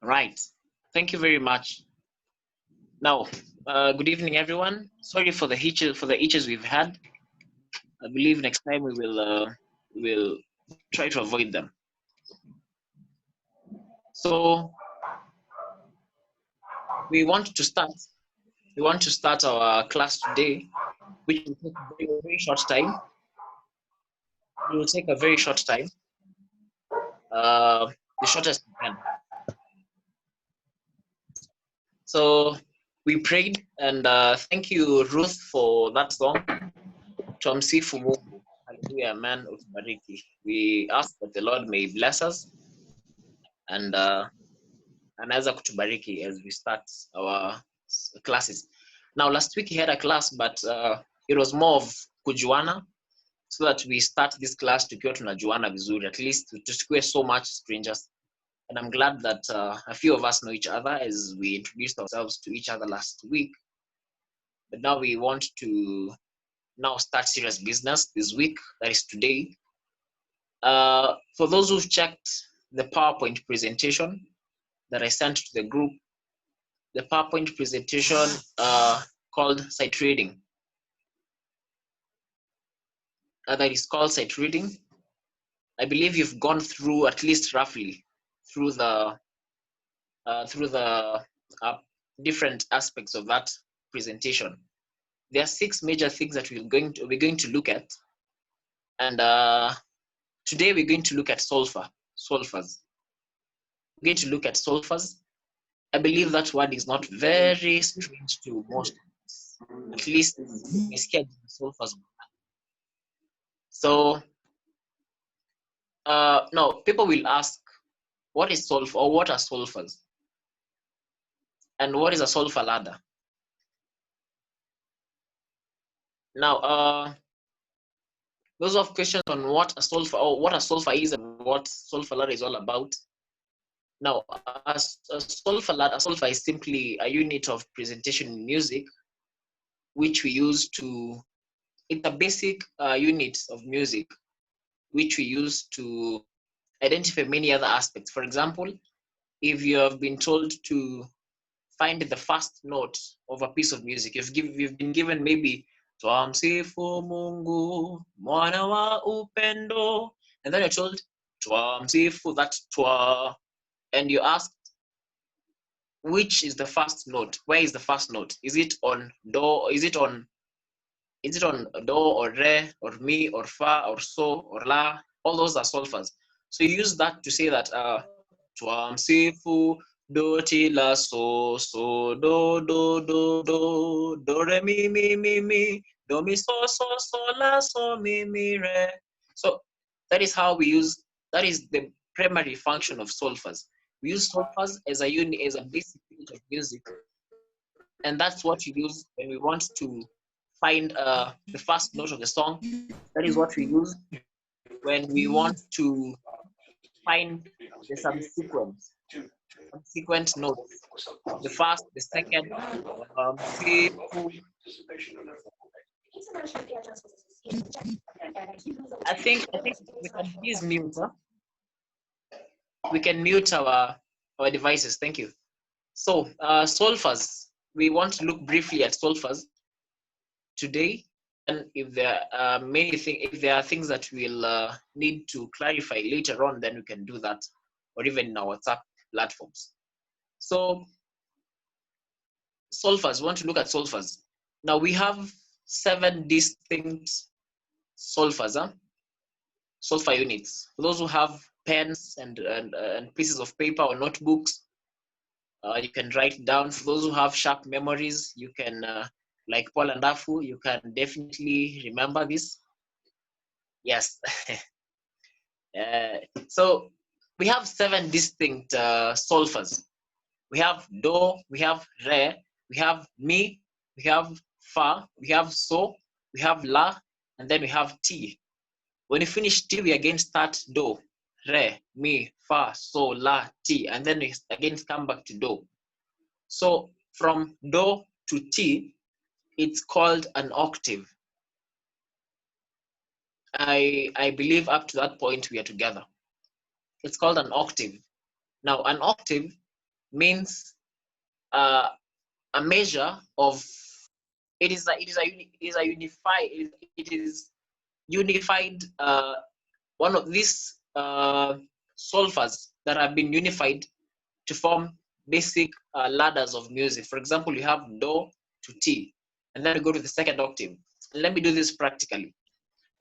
Right. Thank you very much. Now, good evening, everyone. Sorry for the hitches we've had. I believe next time we will try to avoid them. So we want to start. We want to start our class today, which will take a very short time. It will take a very short time. The shortest we can. So we prayed, and thank you, Ruth, for that song. Tumsifu Mungu. Hallelujah, man of Bariki. We ask that the Lord may bless us and anaweza kutubariki as we start our classes. Now, last week he had a class, but it was more of kujuana, so that we start this class tukiwa tunajuana vizuri, at least tusikue so much strangers. And I'm glad that a few of us know each other as we introduced ourselves to each other last week. But now we want to now start serious business this week, that is today. For those who've checked the PowerPoint presentation that I sent to the group, the PowerPoint presentation called Sight Reading. That is called Sight Reading. I believe you've gone through at least roughly through the different aspects of that presentation. There are 6 major things that we're going to look at, and today we're going to look at solfas. We're going to look at solfas. I believe that word is not very strange to most of us. At least we scared solfas. So now people will ask, what is solfa, or what are solfas? And what is a solfa ladder? Now, those of questions on what a solfa is and what solfa ladder is all about. Now, a solfa is simply a unit of presentation in music, which we use to. It's a basic unit of music, which we use to identify many other aspects. For example, if you have been told to find the first note of a piece of music, you've been given maybe Twamsifu Mungu mwana wa upendo, and then you're told Twamsifu, that's twa, and you asked which is the first note. Where is the first note? Is it on do? Is it on do or re or mi or fa or so or la? All those are solfas. So you use that to say that Twamsifu do ti la so do do re mi do mi so la so mi re. So that is how we use. That is the primary function of solfas. We use solfas as a unit, as a basic unit of music, and that's what we use when we want to find the first note of the song. That is what we use when we want to find the subsequent notes. The first, the second. I think we can please mute. Huh? We can mute our devices. Thank you. So solfas. We want to look briefly at solfas today. And if there are if there are things that we'll need to clarify later on, then we can do that, or even in our WhatsApp platforms. So solfas, we want to look at solfas. Now we have 7 distinct solfas, solfa units. For those who have pens and pieces of paper or notebooks, you can write down. For those who have sharp memories, you can, like Paul and Afu, you can definitely remember this. Yes. So we have 7 distinct solfas. We have do, we have re, we have mi, we have fa, we have so, we have la, and then we have ti. When you finish ti, we again start do, re, mi, fa, so, la, ti, and then we again come back to do. So from do to ti, it's called an octave. I believe up to that point we are together. It's called an octave. Now, an octave means a measure of, it is a unified, it is unified, one of these solfas that have been unified to form basic ladders of music. For example, you have do to T, and then we go to the second octave. Let me do this practically.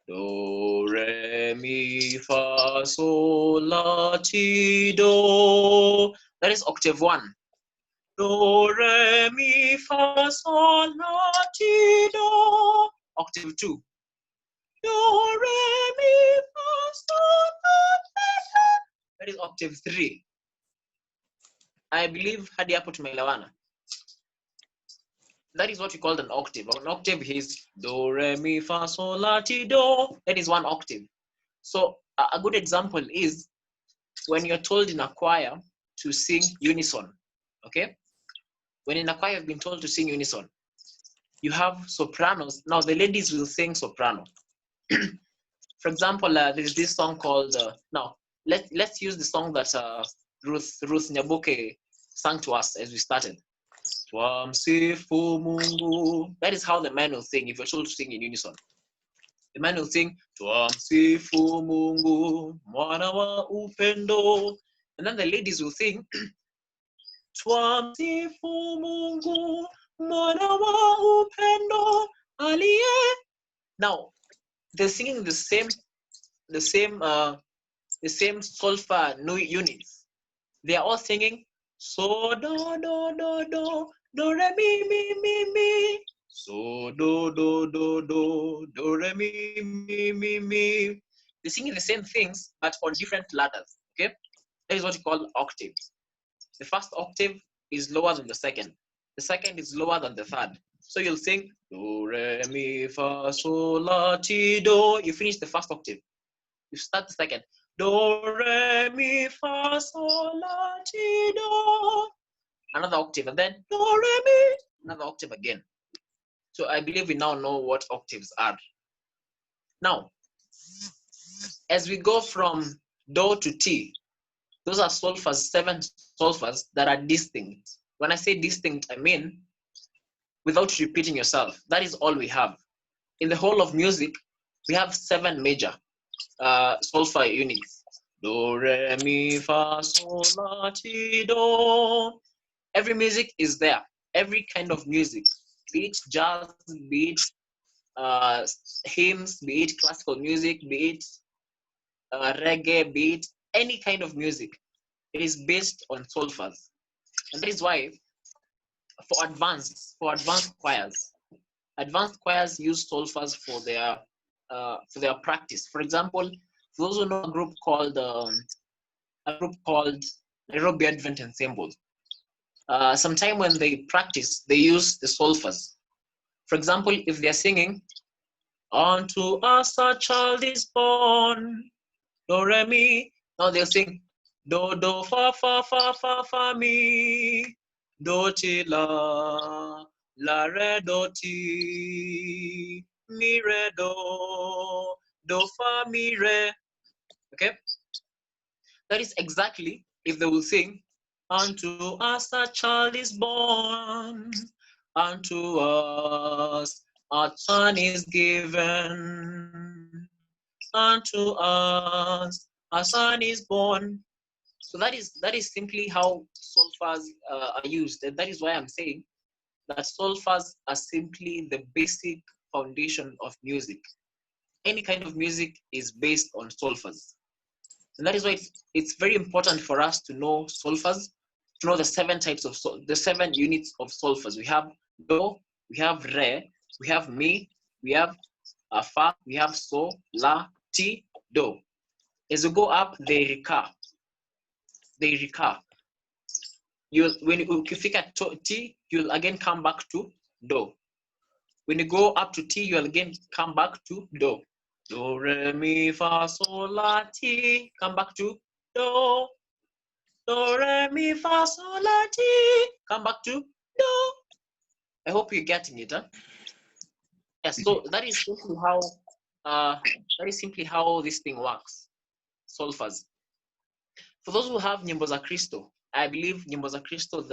Do, re, mi, fa, sol, la, ti, do. That is octave 1. Do, re, mi, fa, sol, la, ti, do. Octave 2. Do, re, mi, fa, sol, la, ti, do. That is octave 3. I believe hadi hapo tumeelewana. That is what we call an octave. An octave is do, re, mi, fa, sol, la, ti, do. That is one octave. So a good example is when you're told in a choir to sing unison, okay? When in a choir you've been told to sing unison, you have sopranos. Now the ladies will sing soprano. For example, there's this song called, now let's use the song that Ruth Nyabuke sang to us as we started. Twamsifu Mungu. That is how the man will sing if you're told to sing in unison. The man will sing Twamsifu Mungu mwana wa upendo, and then the ladies will sing Twamsifu Mungu mwana wa upendo aliye. Now they're singing the same solfa units. They are all singing so do do do do do re mi. So do do do do do re mi. They're singing the same things but on different ladders. Okay, that is what you call octaves. The first octave is lower than the second. The second is lower than the third. So you'll sing do re mi fa sol la ti do. You finish the first octave. You start the second. Do re mi fa sol la ti do. Another octave, and then do re mi. Another octave again. So I believe we now know what octaves are. Now, as we go from do to T, those are solfas, 7 solfas that are distinct. When I say distinct, I mean without repeating yourself. That is all we have. In the whole of music, we have 7 major solfa units. Do, re, mi, fa, sol, la, ti, do. Every music is there. Every kind of music, be it jazz, be it hymns, be it classical music, be it reggae, be it any kind of music, it is based on solfas. And that is why for advanced choirs use solfas for their practice. For example, for those who know a group called Nairobi Advent Ensemble, sometime when they practice, they use the solfas. For example, if they're singing, "Unto us a child is born," do re mi. Now they'll sing do do fa fa fa fa fa mi, do ti la la re do ti, mi re do fa mi re. Okay, that is exactly if they will sing, "Unto us a child is born, unto us a son is given, unto us a son is born." So that is simply how solfas are used, and that is why I'm saying that solfas are simply the basic foundation of music. Any kind of music is based on solfas, and that is why it's very important for us to know solfas, to know the 7 types of the 7 units of solfas. We have do, we have re, we have mi, we have fa, we have so, la, ti, do. As you go up, they recur. When you pick at T, you'll again come back to do. When you go up to T, you'll again come back to do. Do, re, mi, fa, sol, la, ti. Come back to do. Do, re, mi, fa, sol, la, ti. Come back to do. I hope you're getting it, huh? Yes, so that is simply how this thing works. Solfas. For those who have Nyimbo za Kristo, I believe Nyimbo za Kristo,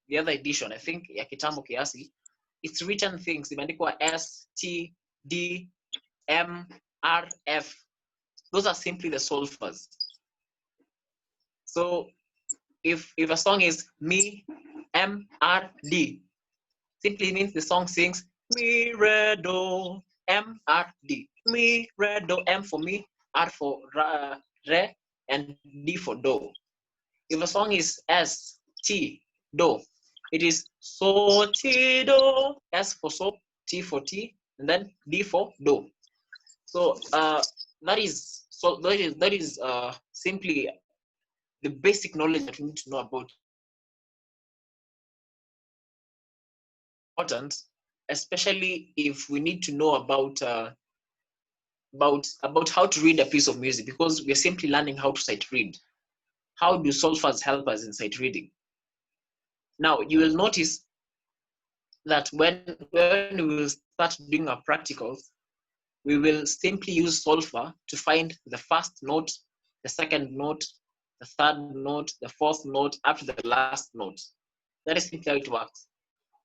the other edition, I think ya kitambo kiasi, it's written things imeandikwa S T D M R F. Those are simply the solfas. So if a song is me M R D, simply means the song sings mi re do M R D. Mi re do, M for me, R for re, and D for do. If a song is S T do, it is so ti do, S for so, T for T, and then D for do. So that is simply the basic knowledge that we need to know about. Important, especially if we need to know about how to read a piece of music, because we're simply learning how to sight read. How do solfas help us in sight reading? Now you will notice that when we will start doing our practicals, we will simply use solfa to find the first note, the second note, the third note, the fourth note, up to the last note. That is simply how it works.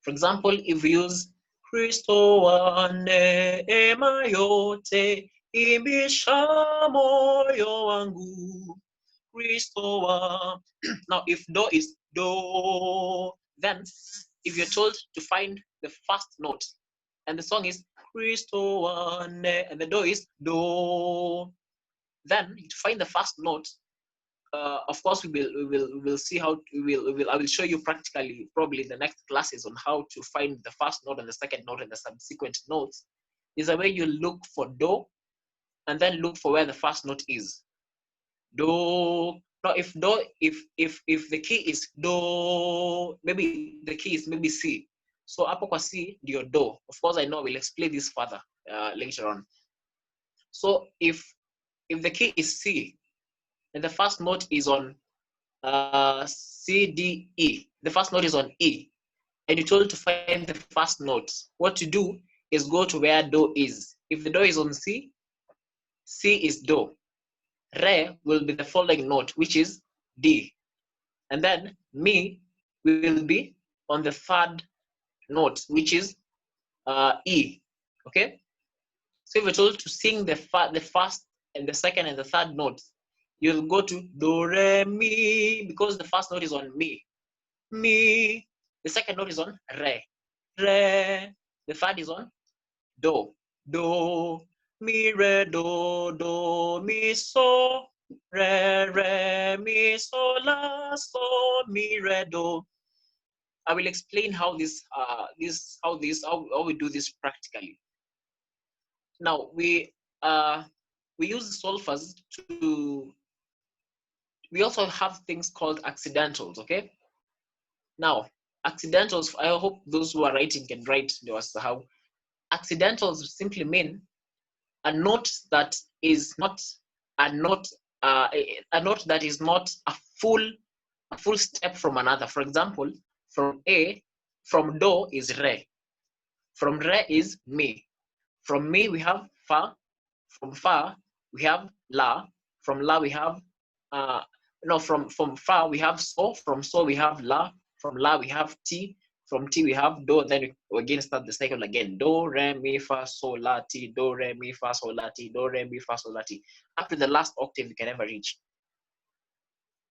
For example, if we use Kristo wa neema yote ibisha moyo wangu, Kristo wa. Now, if do is do, then if you're told to find the first note, and the song is Kristo wa ne, and the do is do, then to find the first note, of course, we will see how I will show you practically probably in the next classes on how to find the first note and the second note and the subsequent notes. Is a way you look for do, and then look for where the first note is. Do. Now, if the key is do, maybe the key is maybe C. So hapo kwa C ndio do. Of course, I know we'll explain this further later on. So if the key is C, and the first note is on C, D, E. The first note is on E, and you're told to find the first note. What you do is go to where do is. If the do is on C, C is do. Re will be the following note, which is D. And then mi will be on the third note, which is E. Okay? So if you're told to sing the first and the second and the third notes, you'll go to do, re, mi, because the first note is on mi. Mi. The second note is on re. Re. The third is on do. Do. Mi, re, do, mi, so. Re, mi, so, la, so, mi, re, do. I will explain how how we do this practically. Now we use solfas to. We also have things called accidentals. Okay. Now accidentals. I hope those who are writing can write how. Accidentals simply mean a note that is not a note. A note that is not a full step from another. For example, from do is re. From re is mi. From mi we have fa. From fa we have la. From la we have no. From fa we have so. From so we have la. From la we have ti. From ti we have do. Then we again start the cycle again. Do, re, mi, fa, so, la, ti. Do, re, mi, fa, so, la, ti. Do, re, mi, fa, so, la, ti. Up to the last octave you can ever reach.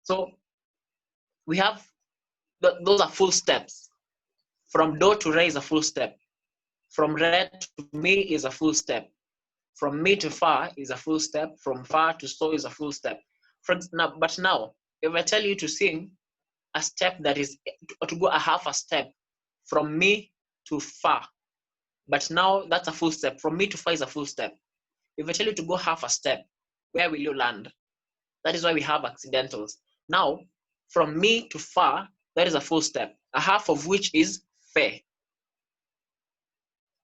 So we have those are full steps. From do to re is a full step. From re to mi is a full step. From mi to fa is a full step. From fa to so is a full step. But now, if I tell you to sing a step that is to go a half a step from mi to fa, but now that's a full step. From mi to fa is a full step. If I tell you to go half a step, where will you land? That is why we have accidentals. Now, from mi to fa, that is a full step, a half of which is fe.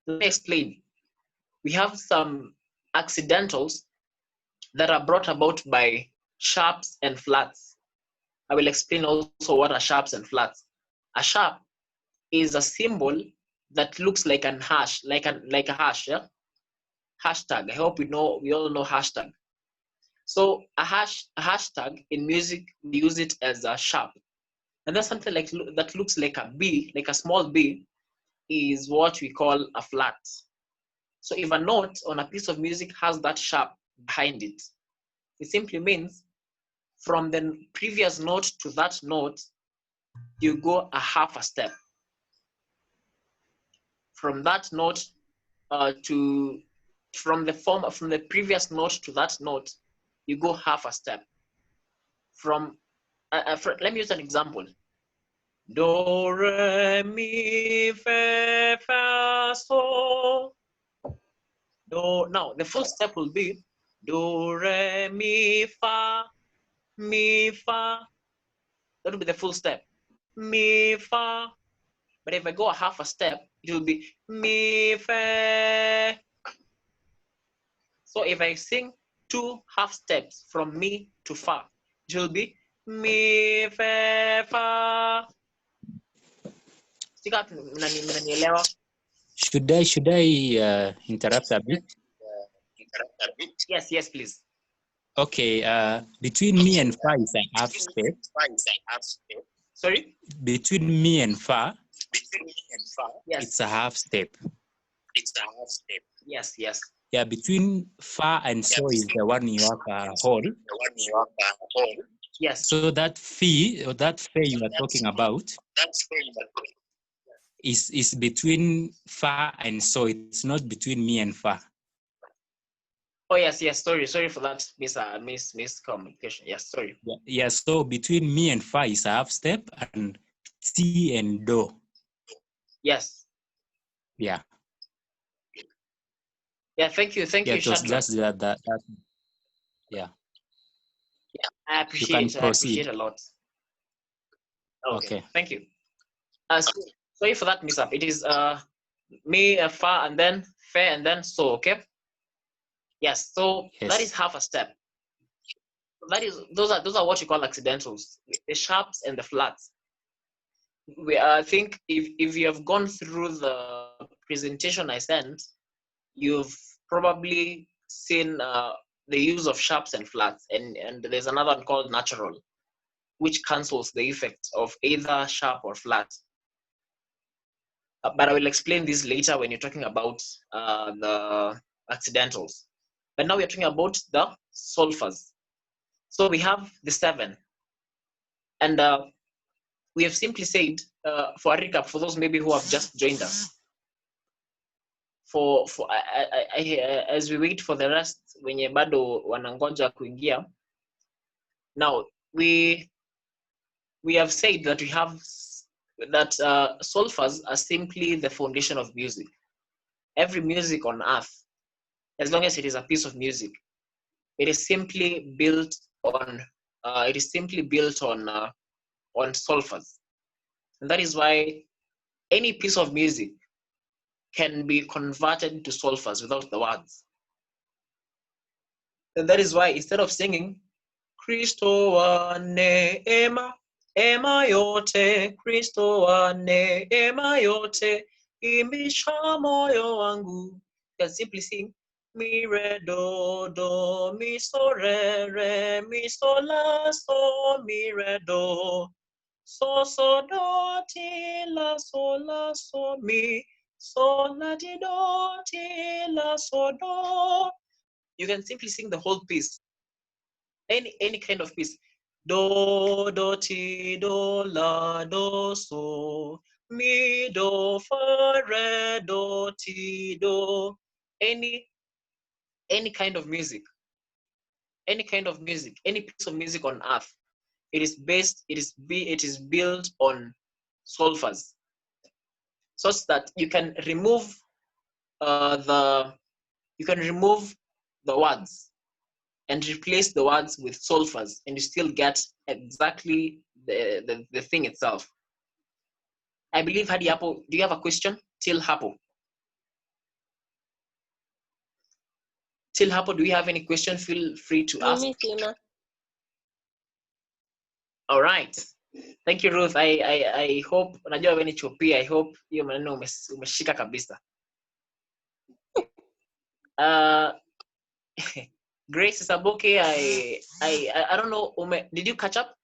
Let me explain. We have some accidentals that are brought about by sharps and flats. I will explain also what are sharps and flats. A sharp is a symbol that looks like an hash, like a hash, yeah? Hashtag. I hope we all know hashtag. So a hashtag in music, we use it as a sharp. And then something like that looks like a B, like a small B, is what we call a flat. So if a note on a piece of music has that sharp behind it, it simply means from the previous note to that note, you go a half a step. From that note from the previous note to that note, you go half a step. Let me use an example. Do, re, mi, fa, fa, so. Do. Now, the full step will be do, re, mi, fa, mi, fa. That will be the full step. Mi, fa. But if I go a half a step, it will be mi, fa. So if I sing 2 half steps from mi to fa, it will be mi, fa, fa. Mnanielewa? Should I interrupt a bit? Yes, please. Okay, between me and fa is a half step. Sorry? Between me and fa, Yes. it's a half step. Yes. Yeah, between fa and so is the one you have a hole. Yes. So that fee or that fa you are talking about is between fa and so. It's not between me and fa. Oh yes. Sorry for that miscommunication. Yes, sorry. Yeah, so between me and fa is a half step, and si and do. Yes. Yeah. Yeah, thank you, Yeah, it was Shadrach. just that. Yeah. I appreciate a lot. Okay. Thank you. Sorry for that mishap. It is me, fa, and then fa, and then so. Okay. Yes. So that is half a step. Those are what you call accidentals, the sharps and the flats. I think if you have gone through the presentation I sent, you've probably seen the use of sharps and flats, and there's another one called natural, which cancels the effect of either sharp or flat. But I will explain this later when you're talking about the accidentals. But now we're talking about the solfas. So we have the 7, and we have simply said, for a recap, for those maybe who have just joined us, as we wait for the rest wenye bado wanangoja kuingia. Now we have said that solfas are simply the foundation of music. Every music on earth, as long as it is a piece of music, it is simply built on solfas, and that is why any piece of music can be converted to solfas without the words. And that is why instead of singing Kristo wa neema, ema yote, Kristo wa neema yote, imbisha moyo wangu, you can simply sing mi re do mi so re mi so la so mi re do so do ti la so mi so la ti la so do. You can simply sing the whole piece, any kind of piece. Do ti do la do so mi do fa re do ti do. Any kind of music, any piece of music on earth, it is built on solfas, such that you can remove the words and replace the words with solfas, and you still get exactly the thing itself. I believe hadi hapo. Do you have a question till hapo? Do you have any question? Feel free to ask. All right, thank you Ruth. I hope unajua wewe ni chopia. I hope hiyo maneno umeshika kabisa. Grace Saboke, I don't know, did you catch up?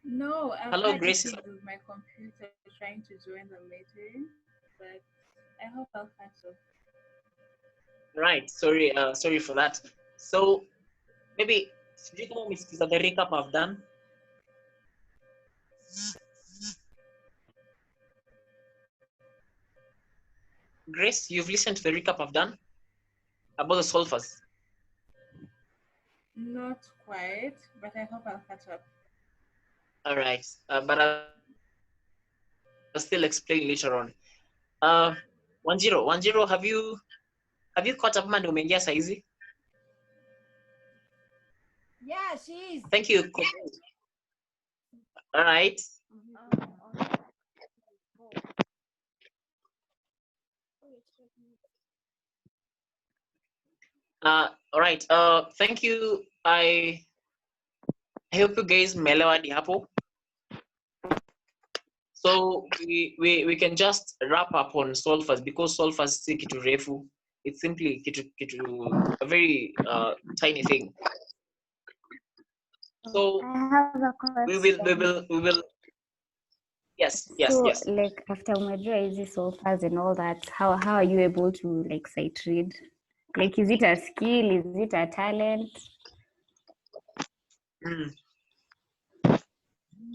No, I've Hello, had Grace. issues with my computer trying to join the meeting, but I hope I'll catch up. Right. Sorry for that. So maybe sijui kama umesikiza the recap I've done. Grace, you've listened to the recap I've done about the solvers. Not quite, but I hope I'll catch up. All right. But I'll still explain later on. Uh, 1-0, have you caught up man umeingia saizi? Yeah, she is. Thank you. All right. All right. Thank you. I hope you guys mmeelewa hadi hapo. So we can just wrap up on solvers because solvers si kitu refu. It's simply a very tiny thing. So I have a we will yes. Like after umejua hizi solfas and all that, how are you able to like sight read? Like, is it a skill? Is it a talent?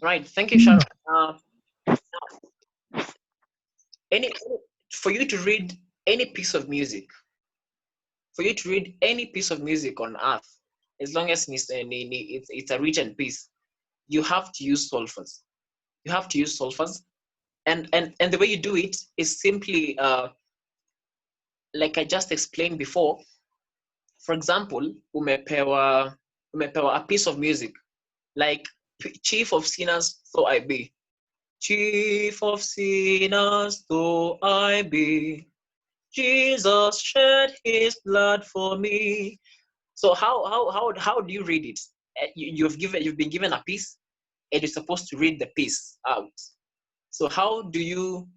Right. Thank you, Sharon. Any for you to read any piece of music, on earth, as long as it's a written piece, you have to use solfas. And the way you do it is simply like I just explained before. For example, umepewa a piece of music like chief of sinners though I be. Chief of sinners though I be, Jesus shed his blood for me. So how do you read it? You've been given a piece and you're supposed to read the piece out. So how do you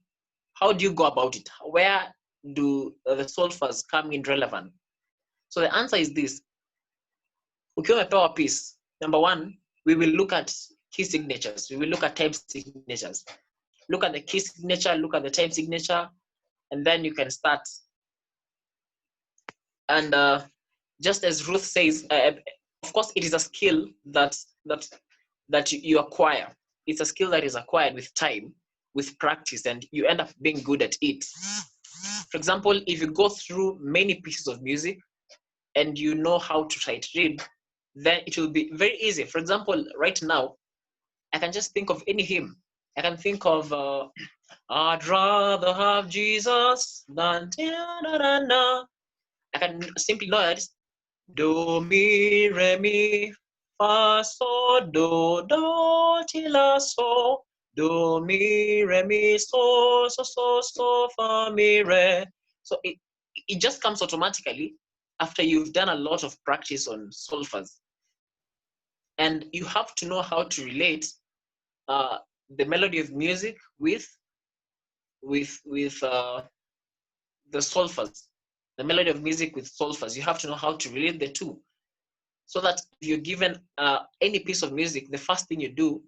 go about it? Where do the solfers come in relevant? So the answer is this. Ukiwa umepewa piece, number one, we will look at key signatures. We will look at time signatures. Look at the key signature, look at the time signature, and then you can start. And just as Ruth says, of course, it is a skill that you acquire. It's a skill that is acquired with time, with practice, and you end up being good at it. For example, if you go through many pieces of music and you know how to sight read, then it will be very easy. For example, right now, I can just think of any hymn. I can think of I'd rather have Jesus than I can simply know that do mi re mi fa so do ti la so do mi re mi so fa mi re. So it just comes automatically after you've done a lot of practice on solfas, and you have to know how to relate the melody of music with the solfas, the melody of music with solfas. You have to know how to relate the two, so that if you're given any piece of music, the first thing you do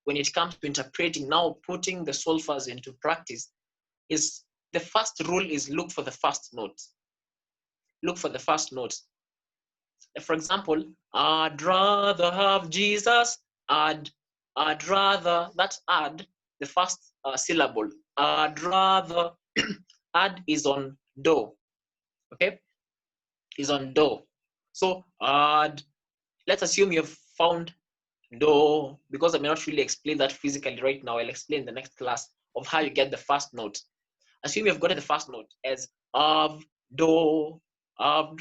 when it comes to interpreting, now putting the solfas into practice, is the first rule is look for the first note. Look for the first note. For example, I'd rather have Jesus. I'd rather, that's add, the first syllable. I'd rather, add is on do, okay? Is on do. So let's assume you've found do, because I may not really explain that physically right now. I'll explain in the next class of how you get the first note. Assume you've gotten the first note as of do. I'd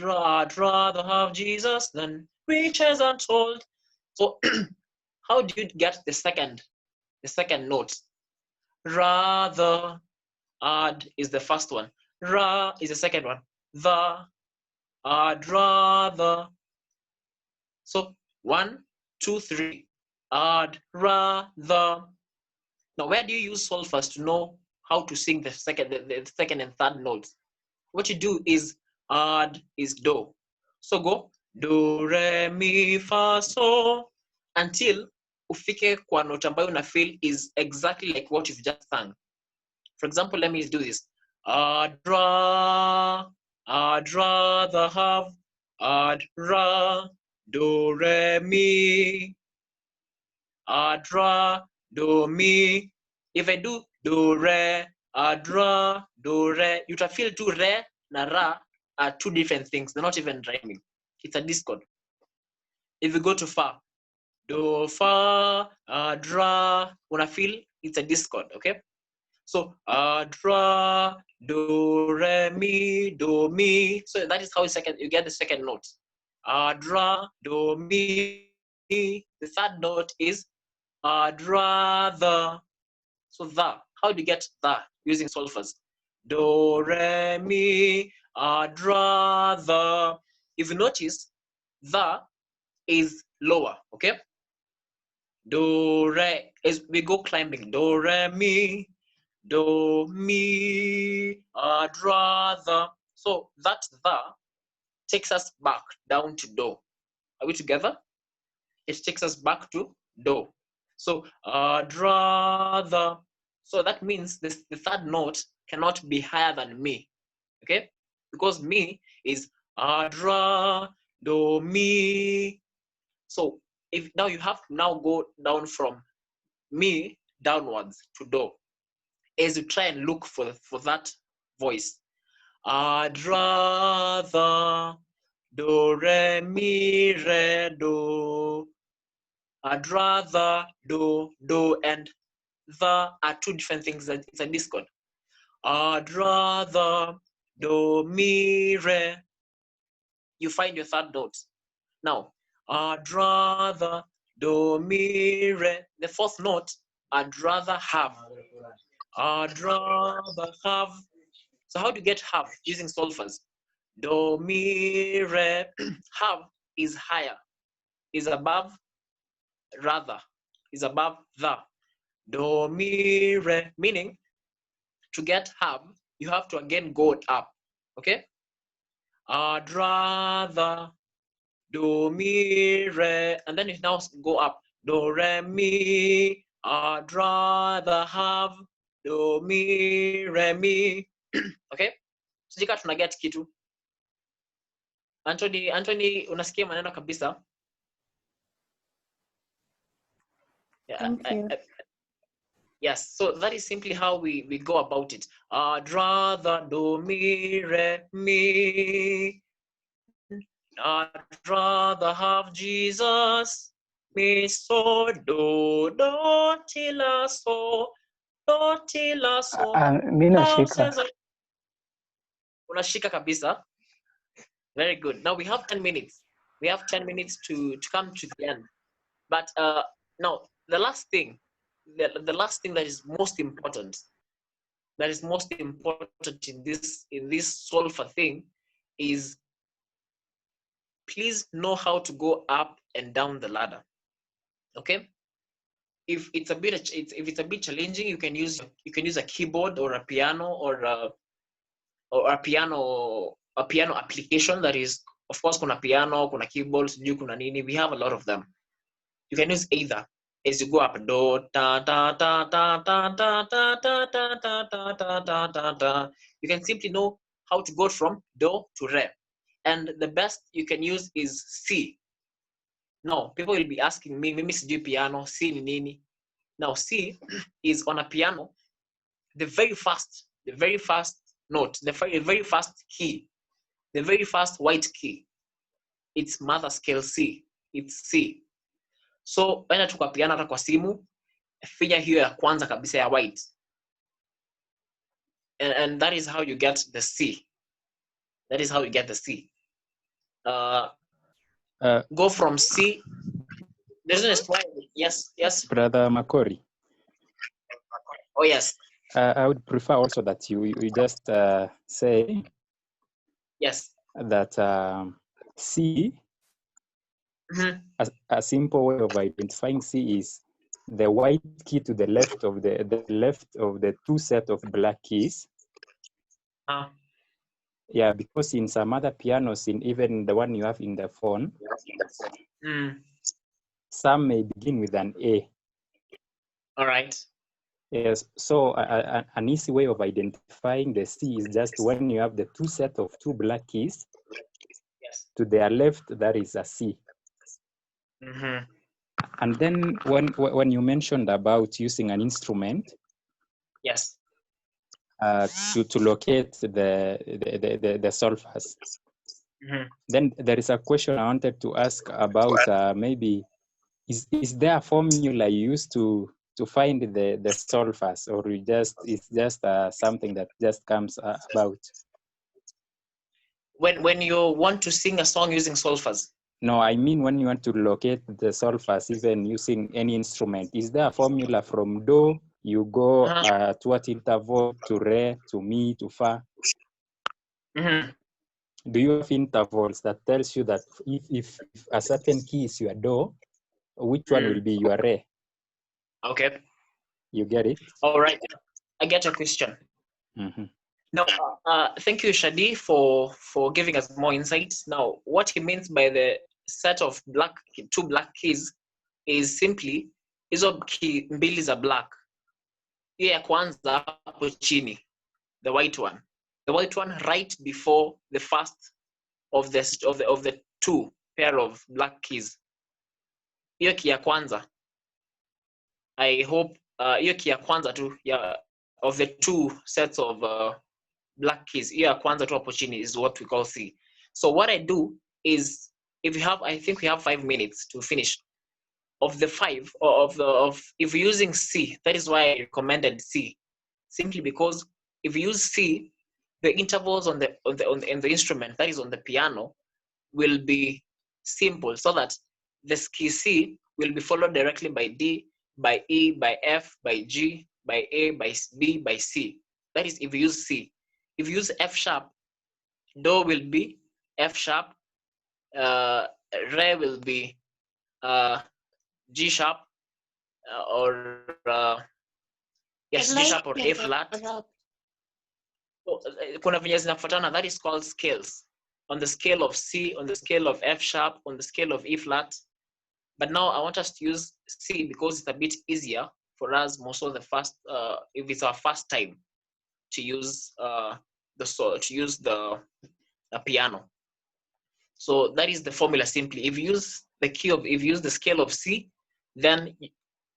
rather have Jesus than riches untold. So how do you get the second note? Rather, add is the first one. Ra is the second one. The, I'd rather. So 1, 2, 3. I'd rather. Now, where do you use solfas to know how to sing the second and third notes? What you do is add is do. So go do re mi fa so until ufike kwa note ambayo una feel is exactly like what you've just sung. For example, let me do this. I'd rather have, do, re, mi. Do, mi. If I do re, do, re, you can feel two re na ra are two different things. They're not even rhyming. It's a discord. If you go to fa, do, fa, una feel it's a discord, okay? So do, re, mi, do, mi. So that is how you get the second note. Do, mi. The third note is rather. So the. How do you get the using solfas? Do, re, mi, rather. If you notice, the is lower, okay? Do, re, is we go climbing. Do, re, mi, do, mi, rather. So that the takes us back down to do. Are we together? It takes us back to do. So rather. So that means the third note cannot be higher than mi. Okay? Because mi is ra, do, mi. So if now you have to now go down from mi downwards to do, as you try and look for that voice. I'd rather do, re, mi, re, do. I'd rather do, and the are two different things. That it's a discord. I'd rather do, mi, re. You find your third note. Now, I'd rather do, mi, re. The fourth note, I'd rather have. I'd rather have. So how do you get have using solfas? Do, mi, re. Have is higher, is above, rather, is above the. Do, mi, re. Meaning, to get have, you have to again go up. Okay? I'd rather do, mi, re. And then you now go up. Do, re, mi. I'd rather have. Do, mi, re, mi. Okay? Sijika tunaget kitu. Anthony, unasikia maneno kabisa? Yeah, Thank you. yes, so that is simply how we go about it. I'd rather do, mi, re, mi. I'd rather have Jesus. Mi, so, do, ti, la, so. Do, ti, la, so. Mi nashika. Unashika kabisa. Very good. Now we have 10 minutes. We have 10 minutes to come to the end. But now the last thing that is most important, in this solfa thing is, please know how to go up and down the ladder. Okay? If it's a bit challenging, you can use a keyboard or a piano or a piano application. That is, of course, kuna piano, kuna keyboard, sijui kuna nini. We have a lot of them. You can use either as you go up. Do, ta, ta, ta, ta, ta, ta, ta, ta, ta, ta, ta, ta, ta, ta. You can simply know how to go from do to re. And the best you can use is C. Now, people will be asking me, mimi sijui piano, C ni nini? Now, C is on a piano, the very first note, the very first key, the very first white key. It's mother scale C. It's C. So, enda tu kwa piano hata kwa simu, finya hiyo ya kwanza kabisa ya white. And that is how you get the C. That is how you get the C. Go from C. There's no square. Yes. Brother Makori. Oh, yes. I would prefer also that you just say yes that C, a simple way of identifying C is the white key to the left of the two set of black keys. Yeah, because in some other pianos, in even the one you have in the phone, some may begin with an A. All right. Yes, so an easy way of identifying the C is just when you have the two sets of two black keys, Yes. to their left, that is a C. Mm-hmm. And then when you mentioned about using an instrument, Yes. to locate the solfas, Mm-hmm. then there is a question I wanted to ask about maybe, is there a formula you use to find the solfas, or it's just something that just comes about? When you want to sing a song using solfas. No, I mean when you want to locate the solfas, even using any instrument, is there a formula from do, you go Uh-huh. to what interval, to re, to mi, to fa? Mm-hmm. Do you have intervals that tells you that if a certain key is your do, which one will be your re? Okay. You get it? All right. I get your question. Mm-hmm. Now, thank you, Shadi, for giving us more insights. Now, what he means by the set of two black keys is simply hizo key mbili za black. Hiyo ya kwanza hapo chini, the white one right before the first of the two pair of black keys. Hiyo key ya kwanza, I hope hiyo key ya kwanza tu of the two sets of black keys, hiyo ya kwanza tu hapo chini is what we call C. So what I do is, I think we have 5 minutes to finish. Of the 5, if you're using C, that is why I recommended C, simply because if you use C, the intervals on the instrument, that is on the piano, will be simple, so that the key C will be followed directly by D, by E, by F, by G, by A, by B, by C. That is if you use C. If you use F sharp, do will be F sharp, re will be G sharp, or yes, G sharp or A flat. So, kuna venye zinafuatana, that is called scales. On the scale of C, on the scale of F sharp, on the scale of E flat. But now I want us to use C because it's a bit easier for us, most of the first, if it's our first time to use the piano. So that is the formula simply. If you use the scale of C, then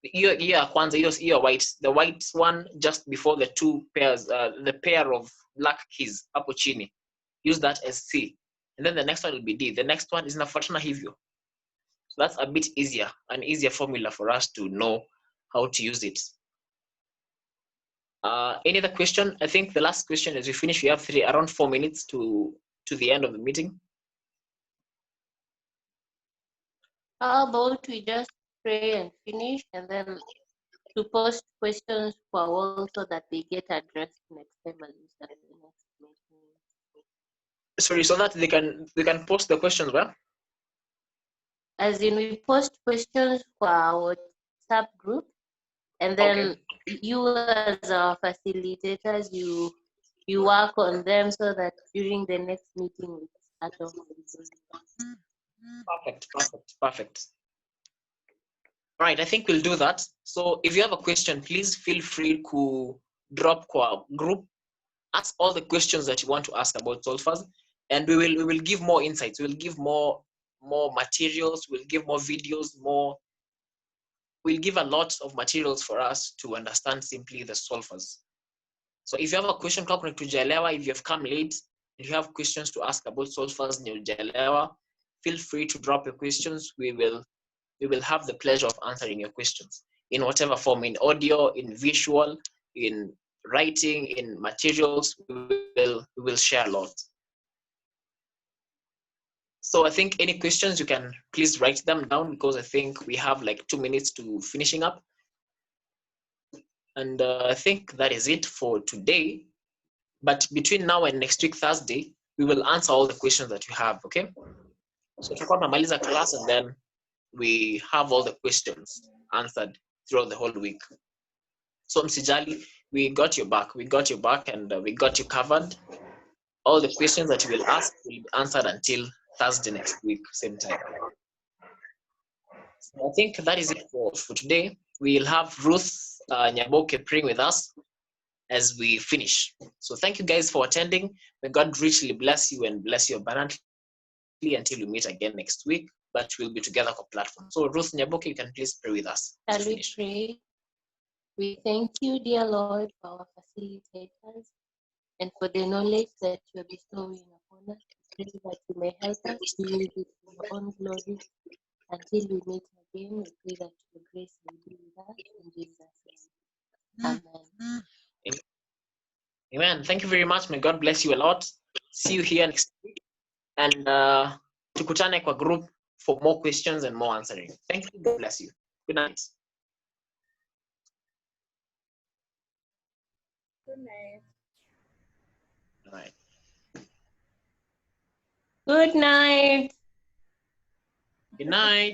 the white one just before the two pairs, the pair of black keys hapo chini, use that as C, and then the next one will be D. The next one is nafuatana hivyo. So that's a bit easier, an easier formula for us to know how to use it. Any other question? I think the last question as we finish, we have around 4 minutes to the end of the meeting. How about we just pray and finish, and then to post questions for all so that they get addressed next time as we start the next meeting. Sorry, so that they can post the questions well? As in, we post questions for our WhatsApp group, and then you as our facilitators, you work on them so that during the next meeting we start off with those. Perfect. All right, I think we'll do that. So if you have a question, please feel free to drop our group. Ask all the questions that you want to ask about solfas, and we will give more insights. We'll give more materials. We'll give more videos. We'll give a lot of materials for us to understand simply the solfas. So if you have a question, if you have come late, if you have questions to ask about solfas feel free to drop your questions. We will have the pleasure of answering your questions in whatever form, in audio, in visual, in writing, in materials. We will share a lot. So I think any questions, you can please write them down, because I think we have like 2 minutes to finishing up. And I think that is it for today. But between now and next week, Thursday, we will answer all the questions that you have, okay? So tutakuwa tunamaliza class, and then we have all the questions answered throughout the whole week. So msijali, we got your back, and we got you covered. All the questions that you will ask will be answered until Thursday next week, same time. So I think that is it for today. We'll have Ruth Nyaboke praying with us as we finish. So thank you guys for attending. May God richly bless you and bless you abundantly until we meet again next week, but we'll be together on platform. So Ruth Nyaboke, you can please pray with us. Shall we pray? We thank you, dear Lord, for our facilitators and for the knowledge that you are bestowing upon us. We pray that you may help us to use it for your own glory. Until we meet again, we pray that your grace will be with us in Jesus' name. Amen. Amen. Thank you very much. May God bless you a lot. See you here next week. And tukutane kwa group for more questions and more answering. Thank you. God bless you. Good night. Good night. All right. Good night. Good night.